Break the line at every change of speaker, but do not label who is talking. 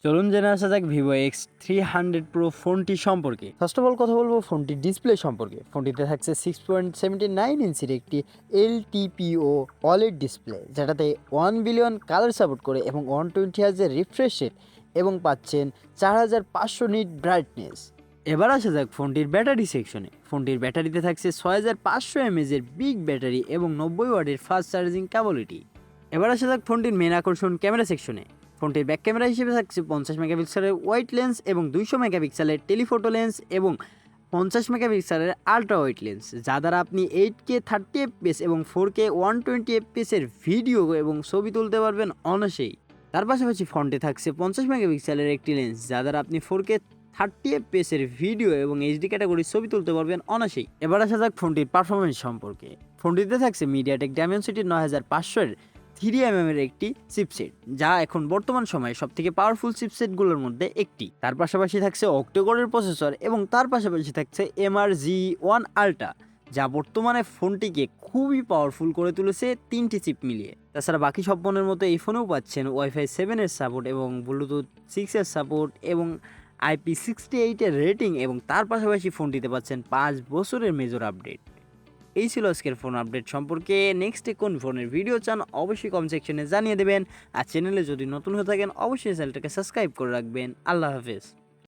চলুন জেনে আসা যাক ভিভো X300 প্রো ফোনটি সম্পর্কে। ফার্স্ট অফ অল কথা বলবো ফোনটির ডিসপ্লে সম্পর্কে। ফোনটিতে থাকছে 6.79 ইঞ্চির একটি এলটিপিও OLED ডিসপ্লে, যেটাতে 1 বিলিয়ন কালার সাপোর্ট করে এবং 120 হার্জের রিফ্রেশ রেট এবং পাচ্ছেন 4500 নিট ব্রাইটনেস। এবার আসা যাক ফোনটির ব্যাটারি সেকশনে। ফোনটির ব্যাটারিতে থাকছে 6500 এমএএচের বিগ ব্যাটারি এবং 90 ওয়াটের ফাস্ট চার্জিং ক্যাপাবিলিটি। এবার আসা যাক ফোনটির মেন আকর্ষণ ক্যামেরা সেকশনে। ফোনটির ব্যাক ক্যামেরা হিসেবে থাকছে 50 মেগাপিক্সেলের ওয়াইড লেন্স এবং 200 মেগাপিক্সেলের টেলিফোটো লেন্স এবং 50 মেগাপিক্সেলের আলট্রা ওয়াইড লেন্স, যা দ্বারা আপনি 8K 30 এফপিএস এবং 4K 120 এফপিএস এর ভিডিও এবং ছবি তুলতে পারবেন অনায়াসেই। তার পাশাপাশি ফোনটি থাকছে 50 মেগাপিক্সেলের একটি লেন্স, যা দ্বারা আপনি 4K 30 এফপিএস এর ভিডিও এবং এইচডি ক্যাটাগরির ছবি তুলতে পারবেন অনায়াসেই। এবার আসা যাক ফোনটির পারফরমেন্স সম্পর্কে। ফোনটিতে থাকছে মিডিয়াটেক ডায়মেনসিটি 9500 এর 3mm এর একটি চিপসেট, যা এখন বর্তমান সময়ে সবথেকে পাওয়ারফুল চিপসেটগুলোর মধ্যে একটি। তার পাশাপাশি থাকছে অক্টোকোরের প্রসেসর এবং তার পাশাপাশি থাকছে MRG1 আল্ট্রা, যা বর্তমানে ফোনটিকে খুবই পাওয়ারফুল করে তুলেছে 3টি চিপ মিলিয়ে। তাছাড়া বাকি সব ফোনের মতো এই ফোনেও পাচ্ছেন ওয়াইফাই 7 এর সাপোর্ট এবং ব্লুটুথ 6 এর সাপোর্ট এবং IP68 এর রেটিং, এবং তার পাশাপাশি ফোনটিতে পাচ্ছেন 5 বছরের মেজর আপডেট। এই ছিল আজকের ফোন আপডেট সম্পর্কে। নেক্সটে কোন ফোনের ভিডিও চান অবশ্যই কমেন্ট সেকশনে জানিয়ে দেবেন। আর চ্যানেলে যদি নতুন হয়ে থাকেন অবশ্যই চ্যানেলটাকে সাবস্ক্রাইব করে রাখবেন। আল্লাহ হাফেজ।